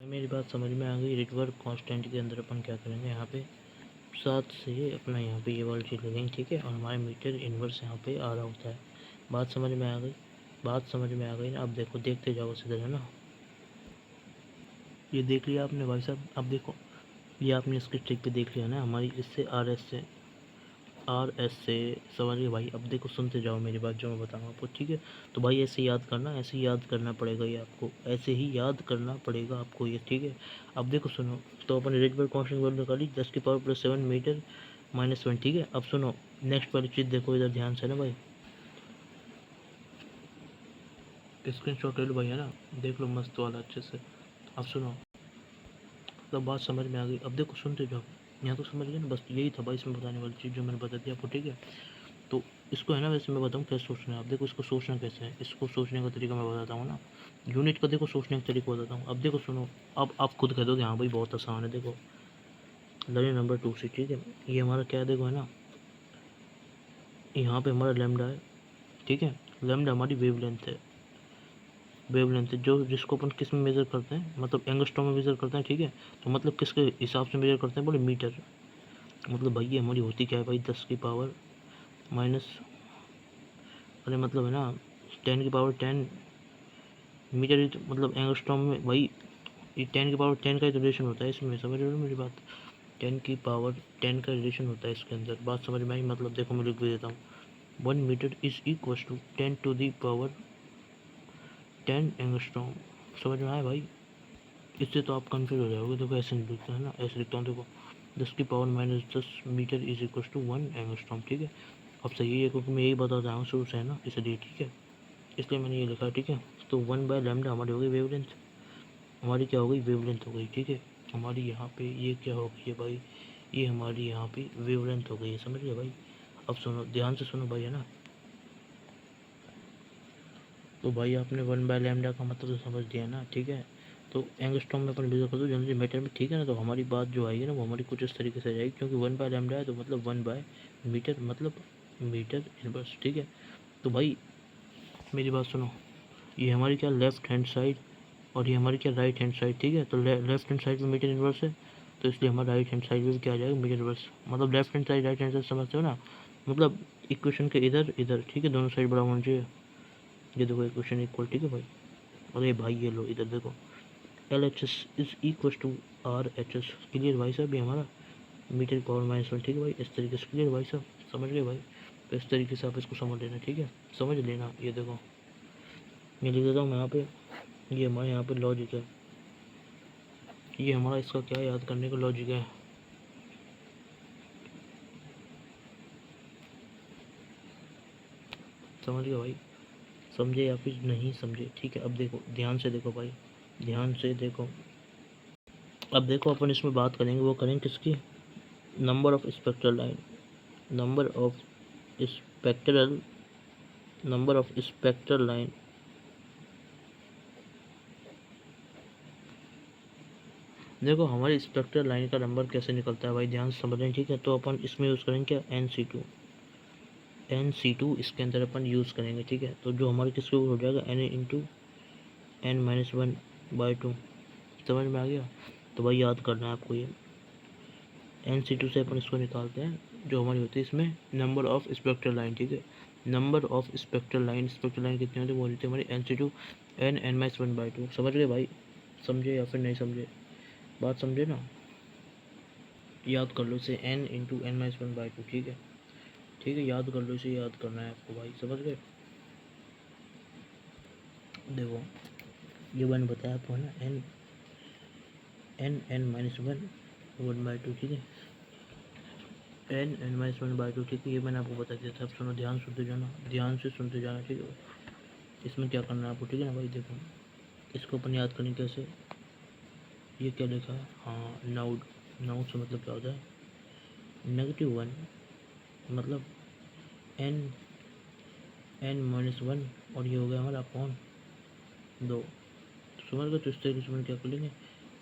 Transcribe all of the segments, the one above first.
मेरी बात समझ में आ गई। रिटवर्क कांस्टेंट के अंदर अपन क्या करेंगे, यहाँ पे 7 से अपना यहाँ पे ये वाली चीज़ लगेंगे, ठीक है। और हमारे मीटर इन्वर्स यहाँ पे आ रहा होता है। बात समझ में आ गई, बात समझ में आ गई ना। अब देखो, देखते जाओ सीधे, है ना। ये देख लिया आपने भाई साहब। अब देखो, ये आपने इसके ट्रिक पे देख लिया ना, हमारी इससे आर एस से समझ गए भाई। अब देखो, सुनते जाओ मेरी बात जो मैं बताऊँ आपको, ठीक है। तो भाई ऐसे याद करना, ऐसे ही याद करना पड़ेगा ये आपको, ऐसे ही याद करना पड़ेगा आपको ये, ठीक है। अब देखो सुनो, तो अपन रेट कांस्टेंट वैल्यू निकाली 10⁻+7 मीटर -1, ठीक है। अब सुनो, नेक्स्ट वाली चीज़ देखो इधर ध्यान से ना भाई, स्क्रीन शॉट ले लो भाई, है ना। देख लो मस्त वाला अच्छे से। अब सुनो, तो बात समझ में आ गई। अब देखो सुनते जाओ, यहाँ तो समझ गए ना। बस यही था भाई इसमें बताने वाली चीज़ जो मैंने बता दी आपको, ठीक है। तो इसको है ना, वैसे मैं बताऊँ कैसे सोचना है। आप देखो, इसको सोचना कैसे है, इसको सोचने का तरीका मैं बताता हूँ ना। यूनिट का देखो सोचने का तरीका बताता हूँ। अब देखो सुनो, अब आप खुद कह दोगे हाँ भाई बहुत आसान है। देखो लाइन नंबर 2 से, ठीक है। ये हमारा क्या है, देखो है ना, यहाँ पे हमारा लैम्डा है, ठीक है। लैम्डा हमारी वेवलेंथ है, वेवलेंथ है जो जिसको अपन किस में मेज़र करते हैं, मतलब एंगस्ट्रॉम में मेज़र करते हैं, ठीक है। तो मतलब किसके हिसाब से मेज़र करते हैं, बोले मीटर। मतलब भाई ये हमारी होती क्या है भाई, 10⁻⁻, अरे मतलब है ना 10⁻10 मीटर। मतलब एंगस्ट्रॉम में भाई, ये 10⁻10 का रिलेशन होता है इसमें, समझ रहे हो मेरी बात। 10⁻10 का रिलेशन होता है इसके अंदर। बात समझ में आई। मतलब देखो मैं लिख भी देता हूँ, 1 metre is equal to 10⁻10 angstrom. समझ में आया भाई। इससे तो आप कन्फ्यूज हो जाओगे। देखो ऐसे नहीं लिखते हैं ना, ऐसे लिखता हूँ देखो, 10⁻−10 metre is equal to 1 angstrom, ठीक है। अब सही है क्योंकि मैं यही बता रहा हूँ शुरू से, है ना, इसलिए, ठीक है। इसलिए मैंने ये लिखा, ठीक है। तो 1/λ हमारी हो गई वेवलेंथ, हमारी क्या हो गई, वेवलेंथ हो गई, ठीक है। हमारी यहाँ पे ये क्या हो गई है भाई, ये हमारी यहाँ पे वेवलेंथ हो गई है, समझ गए भाई। अब सुनो, ध्यान से सुनो भाई, है ना। तो भाई आपने 1/λ का मतलब तो समझ लिया ना, ठीक है। तो एंगस्ट्रॉम में अपन मेजर कर दो जनरली मीटर में, ठीक है ना। तो हमारी बात जो आएगी ना, वो हमारी कुछ इस तरीके से जाएगी, क्योंकि 1/λ है तो मतलब 1/मीटर, मतलब मीटर इनवर्स, ठीक है। तो भाई मेरी बात सुनो, ये हमारी क्या लेफ्ट हैंड साइड, और ये हमारी क्या राइट हैंड साइड, ठीक है। तो लेफ्ट हैंड साइड में मीटर इन्वर्स है, तो इसलिए हमारा राइट हैंड साइड में भी क्या आ जाएगा, मीटर इन्वर्स। मतलब left hand side right hand side समझते हो ना। मतलब इक्वेशन के इधर इधर, ठीक है, दोनों साइड बराबर होना चाहिए। ये देखो इक्वेशन इक्वल, ठीक है भाई। अरे भाई ये लो इधर देखो, L H S is equal to R H S. Clear भाई साहब, ये हमारा मीटर पावर -1, ठीक है भाई। इस तरीके से क्लियर भाई साहब, समझ गए भाई। तो इस तरीके से आप इसको समझ लेना, ठीक है, समझ लेना। ये देखो मैं लिख देता हूँ यहाँ पे, ये हमारे यहाँ पे लॉजिक है, ये हमारा इसका क्या याद करने का लॉजिक है। समझ गए भाई, समझे या फिर नहीं समझे, ठीक है। अब देखो ध्यान से देखो भाई, ध्यान से देखो। अब देखो अपन इसमें बात करेंगे, वो करेंगे किसकी, number of spectral line, number of spectral, number of spectral line. देखो हमारी स्पेक्ट्रल लाइन का नंबर कैसे निकलता है भाई, ध्यान से समझ रहे हैं, ठीक है। तो अपन इसमें यूज़ करेंगे क्या, NC2, NC2 इसके अंदर अपन यूज़ करेंगे, ठीक है। तो जो हमारे किसके ऊपर हो जाएगा, N × N-1/2। समझ में आ गया। तो भाई याद करना है आपको ये, NC2 से अपन इसको निकालते हैं, जो हमारी होती है इसमें नंबर ऑफ स्पेक्ट्रल लाइन, ठीक है। Number of spectral line, spectral line कितनी होती है, वो होती है हमारी NC2 N-1/2। समझ गए भाई, समझे या फिर नहीं समझे, बात समझे ना। याद कर लो इसे, N × N-1/2, ठीक है, ठीक है। याद कर लो इसे, याद करना है आपको भाई, समझ गए। देखो ये मैंने बताया आपको, है ना, N-N-1/2, ठीक है। N-N-1/2, ठीक है। ये मैंने आपको बता दिया था। अब सुनो, ध्यान सुनते जाना, ध्यान से सुनते जाना, ठीक है। इसमें क्या करना है आपको, ठीक है ना भाई। देखो इसको अपन याद करें कैसे, ये क्या लिखा है, हाँ नाउड, नाउड से मतलब क्या होता है, -1, मतलब N-1, और ये हो गया हमारा अपॉन 2। तो समझ गए। तो इस तरीके से अपन क्या कर लेंगे,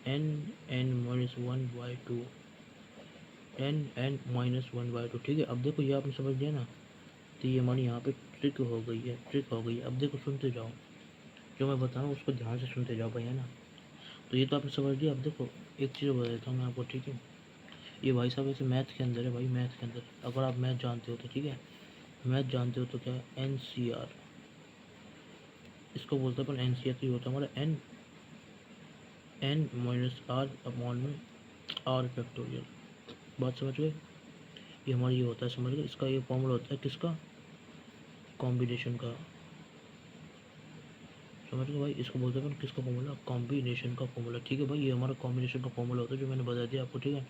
N-N-1/2, N-N-1/2, ठीक है। अब देखो ये आपने समझ लिया ना। तो ये हमारी यहाँ पे ट्रिक हो गई है, ट्रिक हो गई है। अब देखो सुनते जाओ, जो मैं बता रहा हूँ उसको ध्यान से सुनते जाओ भाई, है ना। तो ये तो आपने समझ लिया। अब देखो एक चीज़ बता देता हूँ मैं आपको, ठीक है। ये भाई साहब ऐसे मैथ के अंदर है भाई, मैथ के अंदर अगर आप मैथ जानते हो तो ठीक है, मैथ जानते हो तो क्या है NCR, इसको बोलते हैं अपन NCR। तो ये होता है हमारा n-r अपॉन में r फैक्टोरियल। बात समझ गए? ये हमारा ये होता है, समझ गए? इसका ये फॉर्मूला होता है किसका, कॉम्बिनेशन का। समझ गए भाई? इसको बोलते हैं किसका फॉर्मूला, कॉम्बिनेशन का फॉर्मूला। ठीक है भाई, ये हमारा कॉम्बिनेशन का फॉर्मूला होता है जो मैंने बता दिया आपको, ठीक है।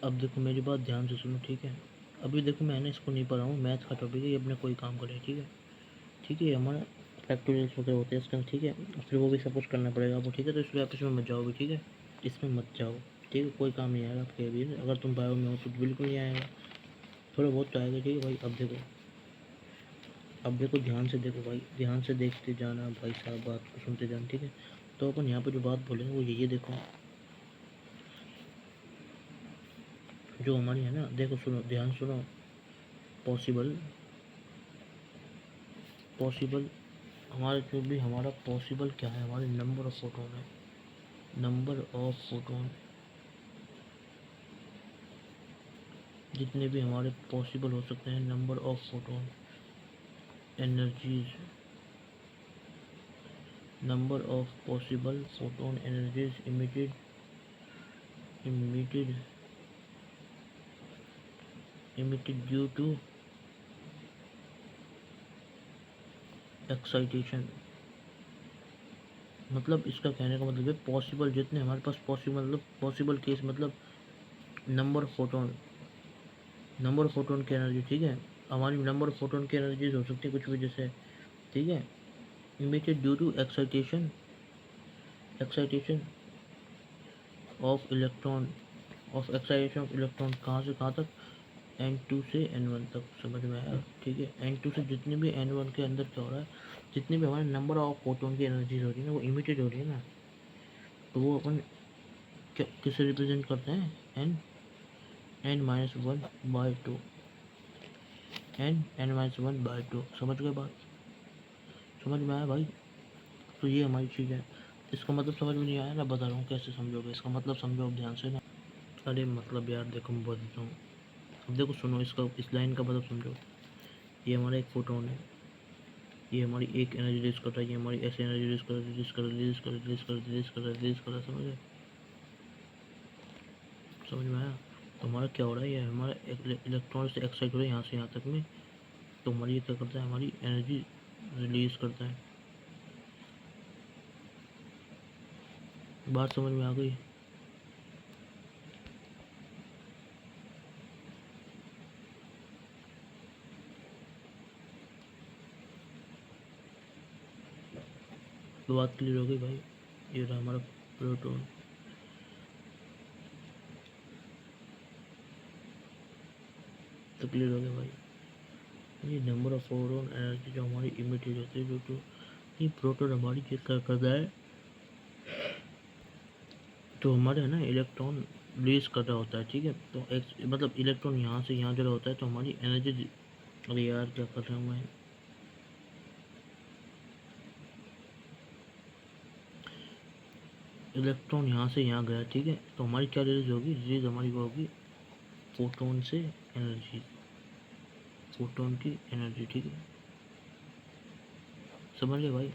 अब देखो मेरी बात ध्यान से सुनो, ठीक है। अभी देखो मैंने इसको नहीं पढ़ा हूँ, मैथ का टॉपिक है ये, अपने कोई काम करे, ठीक है। ठीक है, ये हमारा फैक्टोरियल्स वगैरह होते हैं इसका, ठीक है। फिर वो भी सब कुछ करना पड़ेगा आपको, ठीक है। तो इसलिए आप इसमें मत जाओ भी, ठीक है। इसमें मत जाओ, ठीक है। कोई काम नहीं आएगा आपके अभी, अगर तुम बायो में हो तो बिल्कुल नहीं आएगा, थोड़ा बहुत तो आएगा, ठीक है भाई। अब देखो ध्यान से देखो भाई, ध्यान से देखते जाना भाई साहब, बात को सुनते जाना, ठीक है। तो अपन यहाँ पर जो बात बोलेंगे वो ये देखो, जो हमारी है ना, देखो सुनो, ध्यान सुनो। पॉसिबल पॉसिबल हमारा जो भी हमारा पॉसिबल क्या है, हमारे नंबर ऑफ फोटोन है, नंबर ऑफ फोटोन जितने भी हमारे पॉसिबल हो सकते हैं, number of photon energies, number of possible photon energies emitted due to excitation. मतलब इसका कहने का मतलब है पॉसिबल जितने हमारे पास पॉसिबल, मतलब पॉसिबल केस मतलब नंबर फोटोन की एनर्जी, ठीक है। हमारी नंबर फोटोन की एनर्जीज हो सकती है कुछ भी, जैसे, ठीक है, emitted due to excitation of electron, कहाँ से कहाँ तक, N2 से N1 तक। समझ में आया? ठीक है, N2 से जितने भी N1 के अंदर क्या हो रहा है, जितने भी हमारे नंबर ऑफ फोटोन की एनर्जीज हो रही है ना, वो इमिटेड हो रही है ना, तो वो अपन किससे रिप्रेजेंट करते हैं, n-1/2, n-1/2। समझ गए बात? समझ में आया भाई? तो ये हमारी चीज़ है। इसका मतलब समझ में नहीं आया ना, बता रहा हूँ कैसे समझोगे, इसका मतलब समझो अब ध्यान से ना। अरे मतलब यार देखो मैं बता देता हूँ, अब देखो सुनो, इसका इस लाइन का मतलब समझो। ये हमारा एक फोटोन है, ये हमारी एक एनर्जी रिलीज कर रहा है, ये हमारी ऐसे एनर्जी रिलीज कर रहा है, समझ गए? समझ में आया? तो हमारा क्या हो रहा है, ये हमारा इलेक्ट्रॉन से एक्साइट हो रहा है यहाँ से यहाँ तक में, तो हमारी ये क्या करता है, हमारी एनर्जी रिलीज करता है। बात समझ में आ गई? तो बात क्लियर हो गई भाई? ये रहा हमारा प्रोटॉन। तो क्लियर हो गया भाई? ये नंबर ऑफ फोटोन एनर्जी जो हमारी इमिटेड होती है, जो ये प्रोटॉन हमारी चीज क्या करता है, तो हमारे है ना इलेक्ट्रॉन रिलीज कर रहा होता है, ठीक है। तो मतलब इलेक्ट्रॉन यहाँ से यहाँ जो होता है, तो हमारी एनर्जी, अरे यार क्या कर रहा हूँ मैं, इलेक्ट्रॉन यहाँ से यहाँ गया, ठीक है। तो हमारी क्या रिलीज होगी, रिलीज हमारी वो होगी फोटोन से एनर्जी, फोटोन की एनर्जी, ठीक है। समझ गए भाई?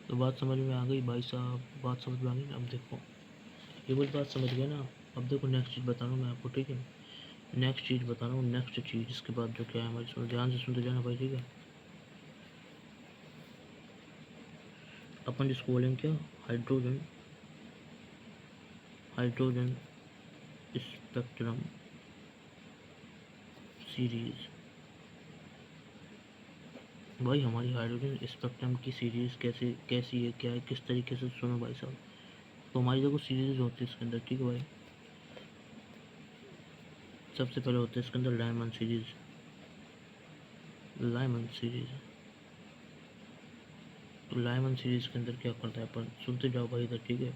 तो बात समझ में आ गई भाई साहब? बात समझ में आ गई ना? अब देखो ये वाली बात समझ गए ना? अब देखो नेक्स्ट चीज़ बता रहा हूँ मैं आपको, ठीक है। नेक्स्ट चीज़ बता रहा हूँ, नेक्स्ट चीज़ इसके बाद जो क्या है हमारी, सुनो ध्यान से सुनते जाना भाई, ठीक है। अपन जिसको बोलेंगे क्या, हाइड्रोजन स्पेक्ट्रम सीरीज। भाई हमारी हाइड्रोजन स्पेक्ट्रम की सीरीज कैसी है, क्या है, किस तरीके से, सुनो भाई साहब। तो हमारी देखो सीरीज होती है इसके अंदर, ठीक है भाई। सबसे पहले होते हैं इसके अंदर लाइमन सीरीज। तो लाइमन सीरीज के अंदर क्या करता है अपन, सुनते जाओ भाई इधर, ठीक है।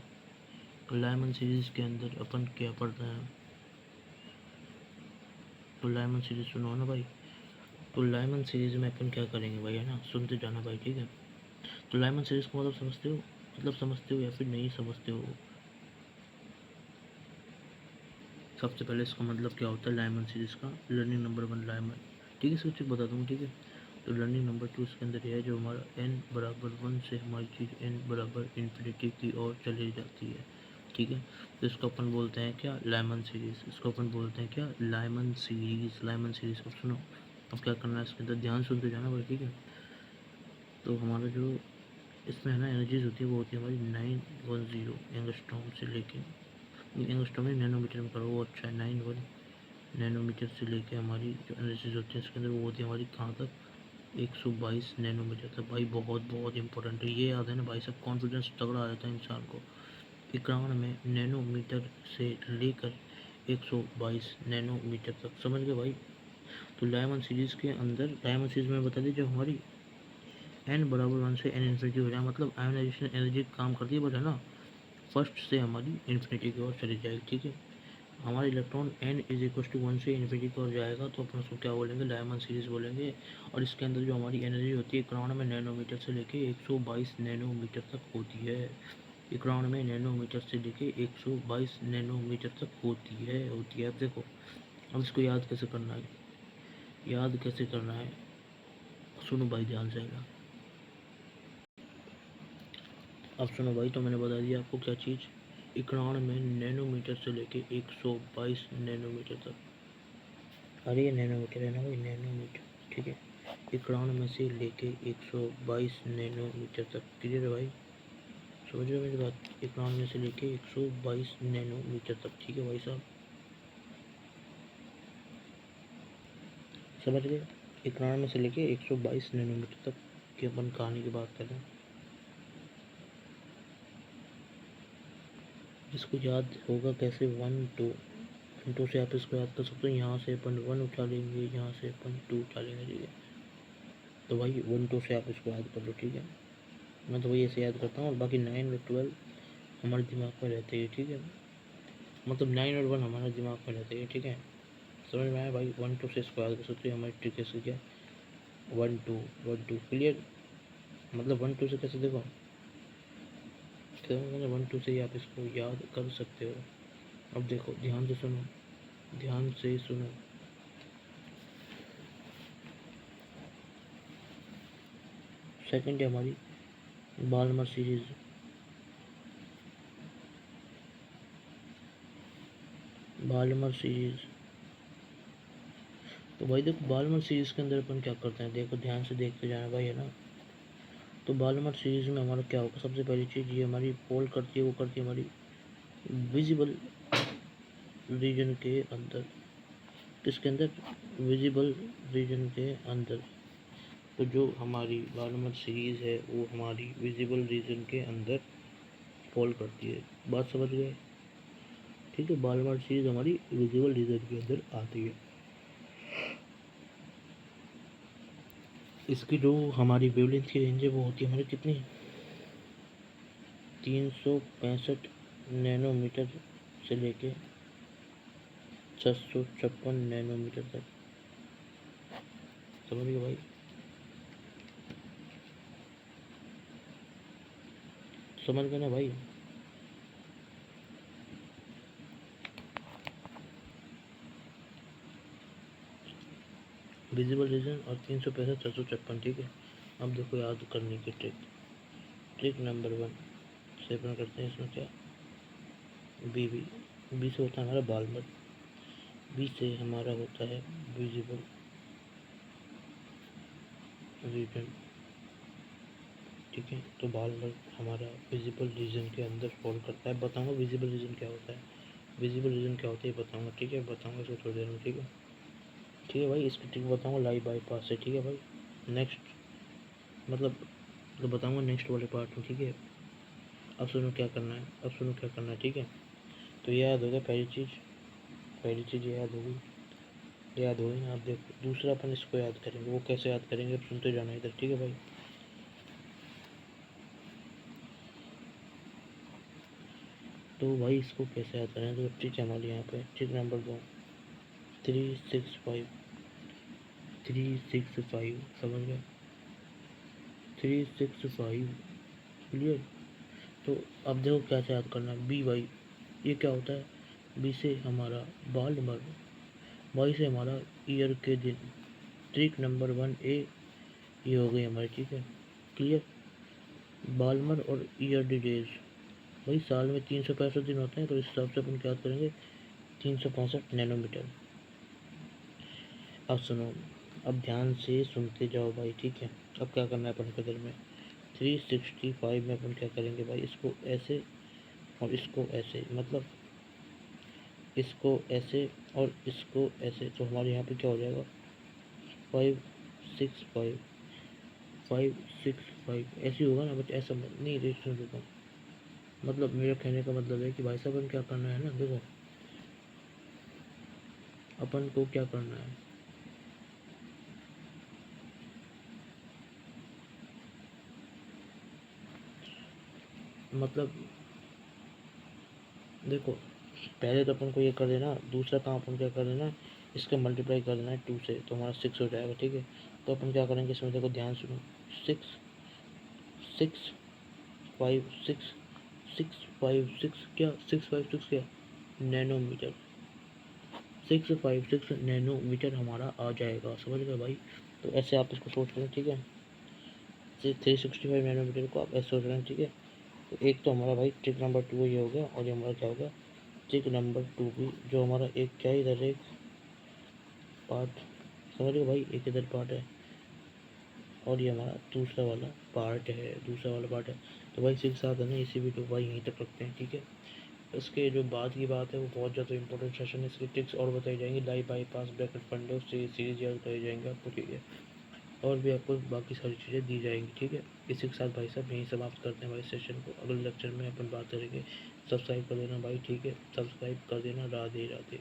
तो लाइमन सीरीज के अंदर अपन क्या पढ़ते हैं, तो लाइमन सीरीज सुनो ना भाई। तो लाइमन सीरीज़ में अपन क्या करेंगे भाई, है ना, सुनते जाना भाई, ठीक है। तो लाइमन सीरीज़ का मतलब समझते हो, मतलब समझते हो या फिर नहीं समझते हो? सबसे पहले इसका मतलब क्या होता है लाइमन सीरीज़ का, लर्निंग नंबर 1 लाइमन, ठीक है, इसको बता दूँगा, ठीक है। तो लर्निंग नंबर 2 इसके अंदर है जो हमारा n बराबर 1 से हमारी चीज़ n बराबर इन्फिनिटी की ओर चली जाती है, ठीक है। तो इसको अपन बोलते हैं क्या, लाइमन सीरीज़। इसको अपन बोलते हैं क्या, लाइमन सीरीज़। Lyman series. अब सुनो, अब क्या करना है इसके अंदर, ध्यान सुनते जाना भाई, ठीक है। तो हमारा जो इसमें है ना एनर्जीज होती है वो होती है हमारी 910 एंगस्ट्रॉम से लेके, एंगस्ट्रॉम में नैनोमीटर में करो, वो अच्छा है, 91 नैनोमीटर से लेके हमारी जो एनर्जीज होती है इसके अंदर वो होती है हमारी कहाँ तक, 122 नैनोमीटर तक। भाई बहुत बहुत इंपॉर्टेंट है, ये याद है ना भाई, सब कॉन्फिडेंस तगड़ा आ जाता है इंसान को। 91 में नैनोमीटर से लेकर 122 नैनोमीटर तक, समझ गए भाई। तो लाइमन सीरीज़ के अंदर, लाइमन सीरीज़ में बता दी जब हमारी n बराबर 1 से n इन्फिनिटी हो जाए, मतलब आयोनाइजेशन एनर्जी काम करती है, बट है ना फर्स्ट से हमारी इन्फिनिटी की ओर चली जाएगी, ठीक है। हमारा electron n is equal to 1 से इन्फिनिटी की ओर जाएगा तो अपन उसको क्या बोलेंगे, लाइमन सीरीज़ बोलेंगे। और इसके अंदर जो हमारी एनर्जी होती है 91 में नैनोमीटर से लेके 122 नैनोमीटर तक होती है। 91 में नैनोमीटर से लेके 122 नैनोमीटर तक होती है। अब देखो, अब इसको याद कैसे करना है, याद कैसे करना है, सुनो भाई ध्यान से आएगा। अब सुनो भाई, तो मैंने बता दिया आपको क्या चीज़, 91 में नैनोमीटर से लेके 122 नैनोमीटर तक, अरे ये नैनोमीटर है ना भाई, नैनोमीटर, ठीक है। 91 में से लेके 122 नैनोमीटर तक, क्लियर है भाई, समझ रहे हो मेरी बात। 91 में से लेके 122 नैनोमीटर तक, ठीक है भाई साहब, समझ गए। 91 में से लेके 122 नैनोमीटर तक की अपन कहानी की बात कर रहे हैं। इसको याद होगा कैसे, 1 2 से आप इसको याद कर सकते हो। यहाँ से अपन 1 उठा लेंगे, यहाँ से अपन 2 उठा लेंगे, ठीक है। तो भाई 1 2 से आप इसको याद कर लो, ठीक है। मैं तो वही ऐसे याद करता हूँ, और बाकी 9 और 12 हमारे दिमाग में रहते हैं, ठीक है। मतलब 9 और 1 हमारे दिमाग में रहते हैं, ठीक है। समझ में आया भाई, 1 2 से इसको याद कर सकते हो, हमारी ट्रिक कैसे क्या, 1 2 क्लियर। मतलब 1 2 से कैसे, देखो मतलब 1 2 से ही आप इसको याद कर सकते हो। अब देखो ध्यान से सुनो, ध्यान से सुनो। सेकंड है हमारी बाल्मर सीरीज। बाल्मर सीरीज, तो भाई देखो बाल्मर सीरीज के अंदर अपन क्या करते हैं, देखो ध्यान से देखते जाना भाई, है ना। तो बाल्मर सीरीज में हमारा क्या होगा, सबसे पहली चीज़ ये हमारी पोल करती है, वो करती है हमारी विजिबल रीजन के अंदर, किसके अंदर, विजिबल रीजन के अंदर। तो जो हमारी बाल्मर सीरीज है वो हमारी विजिबल रीजन के अंदर फॉल करती है, बात समझ गए, ठीक है। बाल्मर सीरीज हमारी विजिबल रीजन के अंदर आती है। इसकी जो हमारी वेवलेंथ की रेंज है वो होती है हमारी कितनी, 365 नैनोमीटर से लेके 656 नैनोमीटर तक, समझ गए भाई, समझ गए ना भाई। विजिबल रीजन और 365 656, ठीक है। अब देखो याद करने की ट्रिक, ट्रिक नंबर 1 से अपन करते हैं, इसमें क्या, बी से होता है हमारा बाल्मर, बी से हमारा होता है विजिबल रीजन, ठीक है। तो बाल्मर हमारा विजिबल रीजन के अंदर फॉल करता है। बताऊंगा विजिबल रीजन क्या होता है, विजिबल रीजन क्या होता है बताऊंगा, ठीक है, बताऊंगा इसको थोड़ी देर में, ठीक है। ठीक है भाई, इसकी ट्रिक बताऊंगा लाइव बाईपास से, ठीक है भाई। नेक्स्ट मतलब तो बताऊंगा नेक्स्ट वाले पार्ट में, ठीक है। अब सुनो क्या करना है, अब सुनो क्या करना है, ठीक है। तो ये याद हो गया पहली चीज़, पहली चीज़ याद होगी, याद होगी ना। आप देखो दूसरा अपन इसको याद करेंगे, वो कैसे याद करेंगे, अब सुनते जाना इधर, ठीक है भाई। तो भाई इसको कैसे याद करें, तो ट्रिक हमारे यहाँ पे ट्रिक नंबर 2, 365 365 समझ गए, 365 क्लियर। तो अब देखो क्या याद करना है, बी वाई ये क्या होता है, बी से हमारा बाल नंबर, वाई से हमारा ईयर के दिन, ट्रिक नंबर 1A ये हो गई हमारी, ठीक है क्लियर। बालमर और ईयर डेज, भाई साल में 365 दिन होते हैं, तो इस हिसाब से अपन क्या करेंगे, 365 नैनोमीटर। अब सुनो, अब ध्यान से सुनते जाओ भाई, ठीक है। अब क्या करना है अपन के दिल में, 365 में अपन क्या करेंगे भाई, इसको ऐसे और इसको ऐसे, मतलब इसको ऐसे और इसको ऐसे, तो हमारे यहाँ पे क्या हो जाएगा, 565 565 ऐसे होगा ना, बट ऐसा नहीं रेशन रुको, मतलब मेरा कहने का मतलब है कि भाई साहब अपन क्या करना है ना, देखो अपन को क्या करना है, मतलब देखो पहले तो अपन को ये कर देना, दूसरा काम अपन क्या कर देना, इसका मल्टीप्लाई कर देना है 2 से, तो हमारा 6 हो जाएगा, ठीक है। तो अपन क्या करेंगे इसमें, देखो ध्यान सुनो, 6 6 5 6 656 क्या 656 क्या नैनोमीटर, 656 नैनोमीटर हमारा आ जाएगा, समझ गए भाई। तो ऐसे आप इसको सोच लें, ठीक है, 365 नैनोमीटर को आप ऐसे सोच लें, ठीक है। तो एक तो हमारा भाई ट्रिक नंबर 2 ये हो गया, और ये हमारा क्या हो गया, ट्रिक नंबर 2 भी, जो हमारा एक क्या इधर एक पार्ट, समझ गए भाई, एक इधर पार्ट है, और ये हमारा दूसरा वाला पार्ट है, दूसरा वाला पार्ट है। तो भाई इसी के साथ है ना, इसी वीडियो को भाई यहीं तक रखते हैं, ठीक है। इसके जो बाद की बात है वो बहुत ज़्यादा इंपॉर्टेंट सेशन है, इसकी ट्रिक्स और बताई जाएंगी, लाइव बाईपास ब्रैकेट फंडो सीरीज याद बताई जाएंगे आपको, ठीक है। और भी आपको बाकी सारी चीज़ें दी जाएंगी, ठीक है। इसी के साथ भाई साहब यहीं समाप्त करते हैं भाई सेशन को, अगले लेक्चर में अपन बात करेंगे। सब्सक्राइब कर देना भाई, ठीक है, सब्सक्राइब कर देना, राधे राधे।